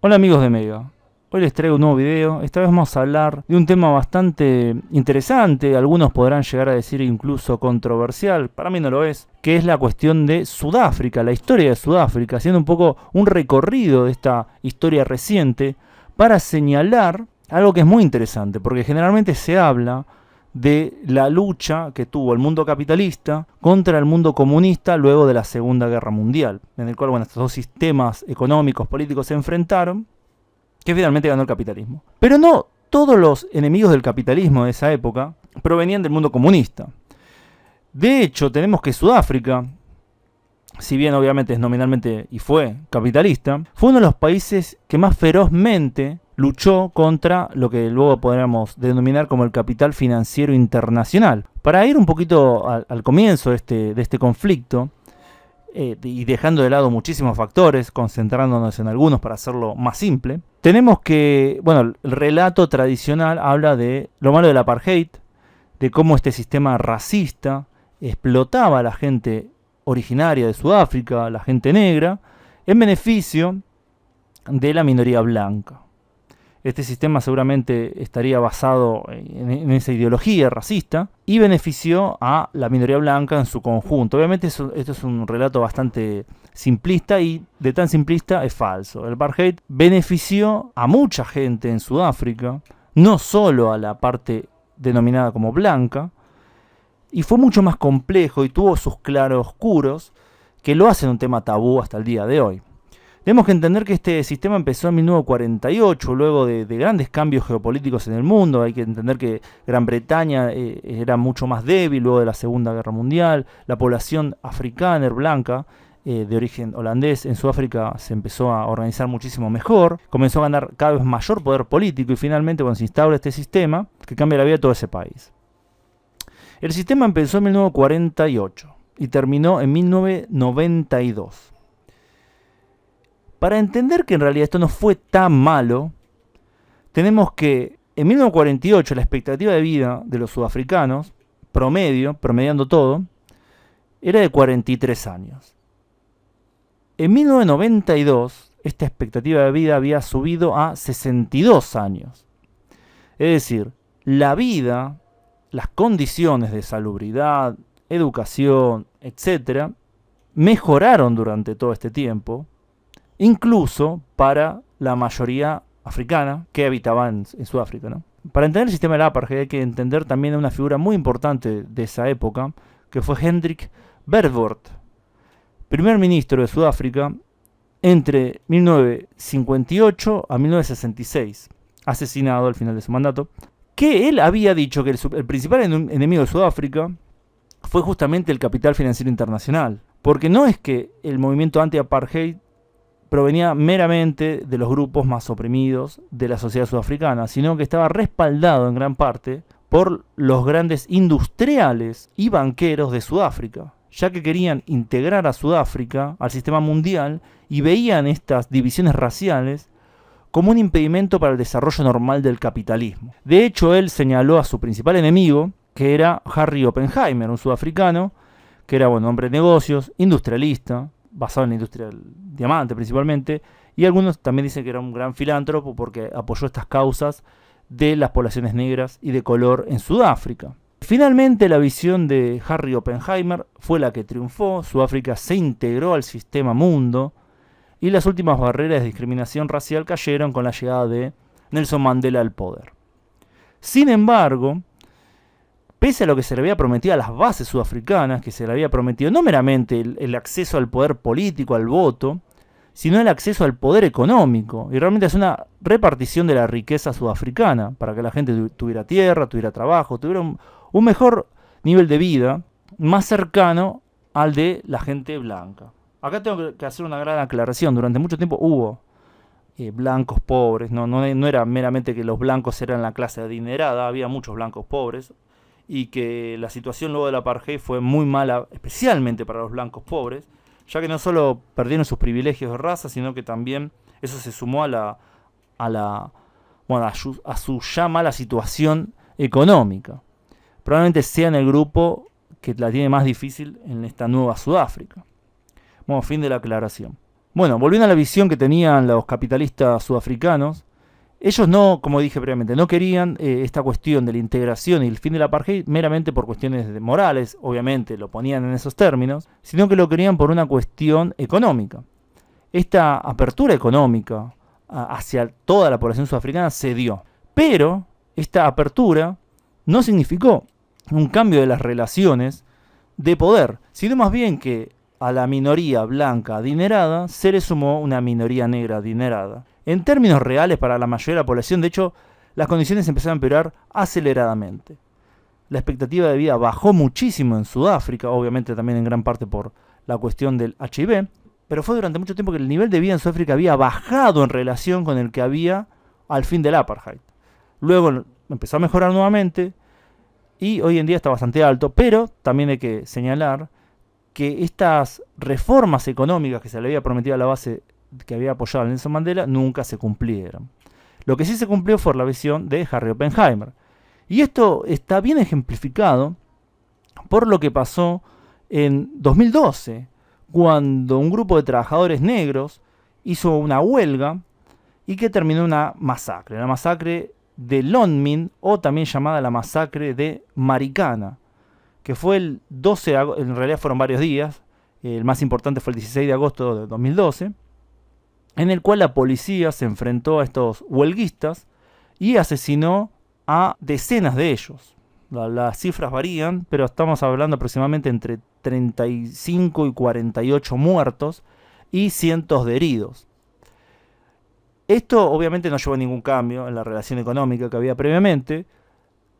Hola amigos de Mega, hoy les traigo un nuevo video. Esta vez vamos a hablar de un tema bastante interesante, algunos podrán llegar a decir incluso controversial, para mí no lo es, que es la cuestión de Sudáfrica, la historia de Sudáfrica, haciendo un poco un recorrido de esta historia reciente para señalar algo que es muy interesante, porque generalmente se habla de la lucha que tuvo el mundo capitalista contra el mundo comunista luego de la Segunda Guerra Mundial, en el cual estos dos sistemas económicos, políticos se enfrentaron, que finalmente ganó el capitalismo. Pero no todos los enemigos del capitalismo de esa época provenían del mundo comunista. De hecho, tenemos que Sudáfrica, si bien obviamente es nominalmente y fue capitalista, fue uno de los países que más ferozmente luchó contra lo que luego podríamos denominar como el capital financiero internacional. Para ir un poquito al comienzo de este conflicto, y dejando de lado muchísimos factores, concentrándonos en algunos para hacerlo más simple, tenemos que, el relato tradicional habla de lo malo del apartheid, de cómo este sistema racista explotaba a la gente originaria de Sudáfrica, la gente negra, en beneficio de la minoría blanca. Este sistema seguramente estaría basado en esa ideología racista y benefició a la minoría blanca en su conjunto. Obviamente esto es un relato bastante simplista y de tan simplista es falso. El apartheid benefició a mucha gente en Sudáfrica, no solo a la parte denominada como blanca, y fue mucho más complejo y tuvo sus claroscuros que lo hacen un tema tabú hasta el día de hoy. Tenemos que entender que este sistema empezó en 1948, luego de grandes cambios geopolíticos en el mundo. Hay que entender que Gran Bretaña era mucho más débil luego de la Segunda Guerra Mundial. La población africana, blanca, de origen holandés, en Sudáfrica se empezó a organizar muchísimo mejor. Comenzó a ganar cada vez mayor poder político y finalmente se instaura este sistema que cambia la vida de todo ese país. El sistema empezó en 1948 y terminó en 1992. Para entender que en realidad esto no fue tan malo, tenemos que en 1948 la expectativa de vida de los sudafricanos, promediando todo, era de 43 años. En 1992 esta expectativa de vida había subido a 62 años. Es decir, la vida, las condiciones de salubridad, educación, etc., mejoraron durante todo este tiempo, incluso para la mayoría africana que habitaba en Sudáfrica, ¿no? Para entender el sistema del apartheid hay que entender también una figura muy importante de esa época, que fue Hendrik Verwoerd, primer ministro de Sudáfrica entre 1958 a 1966, asesinado al final de su mandato, que él había dicho que el principal enemigo de Sudáfrica fue justamente el capital financiero internacional, porque no es que el movimiento anti-apartheid provenía meramente de los grupos más oprimidos de la sociedad sudafricana, sino que estaba respaldado en gran parte por los grandes industriales y banqueros de Sudáfrica, ya que querían integrar a Sudáfrica al sistema mundial y veían estas divisiones raciales como un impedimento para el desarrollo normal del capitalismo. De hecho, él señaló a su principal enemigo, que era Harry Oppenheimer, un sudafricano, que era hombre de negocios, industrialista, basado en la industria del diamante principalmente, y algunos también dicen que era un gran filántropo porque apoyó estas causas de las poblaciones negras y de color en Sudáfrica. Finalmente la visión de Harry Oppenheimer fue la que triunfó. Sudáfrica se integró al sistema mundo y las últimas barreras de discriminación racial cayeron con la llegada de Nelson Mandela al poder. Sin embargo, pese a lo que se le había prometido a las bases sudafricanas, que se le había prometido no meramente el acceso al poder político, al voto, sino el acceso al poder económico. Y realmente es una repartición de la riqueza sudafricana, para que la gente tuviera tierra, tuviera trabajo, tuviera un mejor nivel de vida, más cercano al de la gente blanca. Acá tengo que hacer una gran aclaración. Durante mucho tiempo hubo blancos pobres, no era meramente que los blancos eran la clase adinerada, había muchos blancos pobres, y que la situación luego del apartheid fue muy mala, especialmente para los blancos pobres, ya que no solo perdieron sus privilegios de raza, sino que también eso se sumó a su ya mala situación económica. Probablemente sean el grupo que la tiene más difícil en esta nueva Sudáfrica. Fin de la aclaración. Bueno, volviendo a la visión que tenían los capitalistas sudafricanos, ellos no, como dije previamente, no querían esta cuestión de la integración y el fin del apartheid meramente por cuestiones morales, obviamente lo ponían en esos términos, sino que lo querían por una cuestión económica. Esta apertura económica hacia toda la población sudafricana se dio, pero esta apertura no significó un cambio de las relaciones de poder, sino más bien que a la minoría blanca adinerada se le sumó una minoría negra adinerada. En términos reales para la mayoría de la población, de hecho, las condiciones empezaron a empeorar aceleradamente. La expectativa de vida bajó muchísimo en Sudáfrica, obviamente también en gran parte por la cuestión del HIV, pero fue durante mucho tiempo que el nivel de vida en Sudáfrica había bajado en relación con el que había al fin del apartheid. Luego empezó a mejorar nuevamente y hoy en día está bastante alto, pero también hay que señalar que estas reformas económicas que se le había prometido a la base que había apoyado a Nelson Mandela nunca se cumplieron. Lo que sí se cumplió fue la visión de Harry Oppenheimer. Y esto está bien ejemplificado por lo que pasó en 2012, cuando un grupo de trabajadores negros hizo una huelga y que terminó en una masacre. La masacre de Lonmin, o también llamada la masacre de Marikana, que fue el 12 de agosto, en realidad fueron varios días, el más importante fue el 16 de agosto de 2012, en el cual la policía se enfrentó a estos huelguistas y asesinó a decenas de ellos. Las cifras varían, pero estamos hablando aproximadamente entre 35 y 48 muertos y cientos de heridos. Esto obviamente no llevó a ningún cambio en la relación económica que había previamente,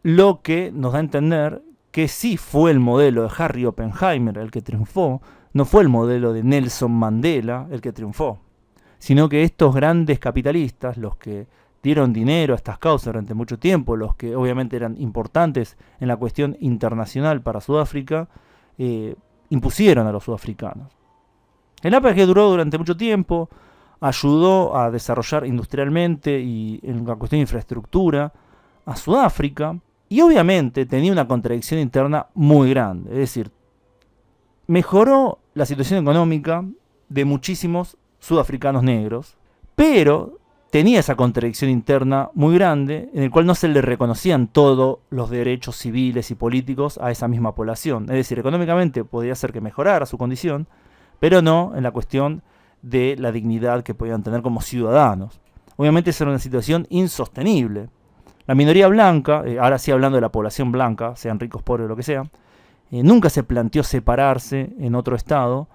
lo que nos da a entender que sí fue el modelo de Harry Oppenheimer el que triunfó, no fue el modelo de Nelson Mandela el que triunfó, sino que estos grandes capitalistas, los que dieron dinero a estas causas durante mucho tiempo, los que obviamente eran importantes en la cuestión internacional para Sudáfrica, impusieron a los sudafricanos. El apartheid duró durante mucho tiempo, ayudó a desarrollar industrialmente y en la cuestión de infraestructura a Sudáfrica, y obviamente tenía una contradicción interna muy grande, es decir, mejoró la situación económica de muchísimos sudafricanos negros, pero tenía esa contradicción interna muy grande en el cual no se le reconocían todos los derechos civiles y políticos a esa misma población. Es decir, económicamente podría ser que mejorara su condición, pero no en la cuestión de la dignidad que podían tener como ciudadanos. Obviamente esa era una situación insostenible. La minoría blanca, ahora sí hablando de la población blanca, sean ricos, pobres o lo que sea, nunca se planteó separarse en otro estado,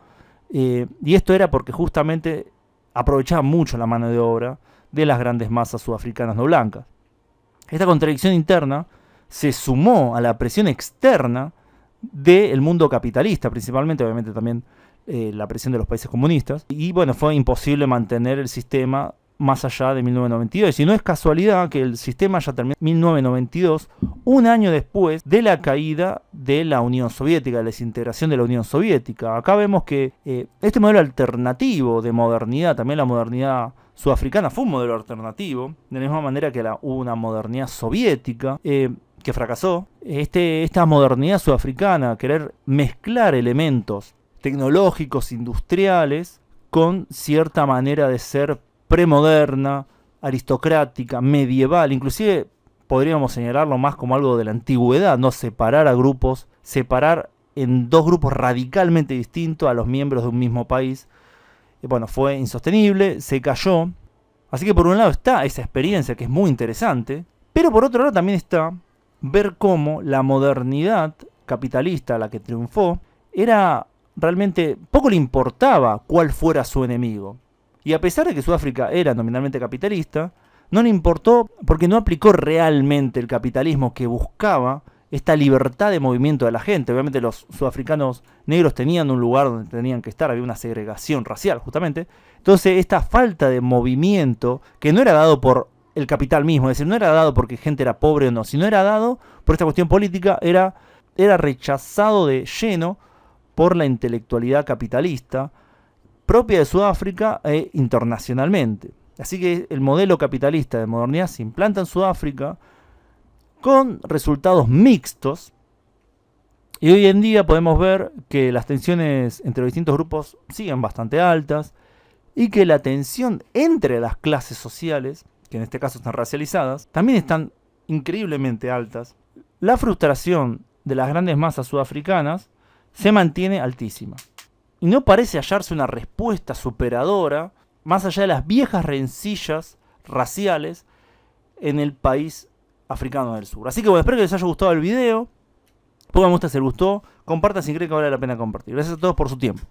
y esto era porque justamente aprovechaban mucho la mano de obra de las grandes masas sudafricanas no blancas. Esta contradicción interna se sumó a la presión externa del mundo capitalista, principalmente, obviamente también la presión de los países comunistas, y bueno, fue imposible mantener el sistema más allá de 1992. Y no es casualidad que el sistema ya terminó en 1992, un año después de la caída de la Unión Soviética, de la desintegración de la Unión Soviética. Acá vemos que este modelo alternativo de modernidad, también la modernidad sudafricana fue un modelo alternativo, de la misma manera que hubo una modernidad soviética que fracasó. Esta modernidad sudafricana, querer mezclar elementos tecnológicos, industriales, con cierta manera de ser premoderna, aristocrática, medieval, inclusive podríamos señalarlo más como algo de la antigüedad, no separar a grupos, separar en dos grupos radicalmente distintos a los miembros de un mismo país. Bueno, fue insostenible, se cayó. Así que por un lado está esa experiencia que es muy interesante, pero por otro lado también está ver cómo la modernidad capitalista, la que triunfó, era realmente, poco le importaba cuál fuera su enemigo. Y a pesar de que Sudáfrica era nominalmente capitalista, no le importó porque no aplicó realmente el capitalismo que buscaba esta libertad de movimiento de la gente. Obviamente los sudafricanos negros tenían un lugar donde tenían que estar, había una segregación racial justamente. Entonces esta falta de movimiento, que no era dado por el capital mismo, es decir, no era dado porque gente era pobre o no, sino era dado por esta cuestión política, era rechazado de lleno por la intelectualidad capitalista propia de Sudáfrica e internacionalmente. Así que el modelo capitalista de modernidad se implanta en Sudáfrica con resultados mixtos, y hoy en día podemos ver que las tensiones entre los distintos grupos siguen bastante altas, y que la tensión entre las clases sociales, que en este caso están racializadas, también están increíblemente altas. La frustración de las grandes masas sudafricanas se mantiene altísima. Y no parece hallarse una respuesta superadora, más allá de las viejas rencillas raciales en el país africano del sur. Así que bueno, espero que les haya gustado el video. Pongan me gusta si les gustó, compartan si creen que vale la pena compartir. Gracias a todos por su tiempo.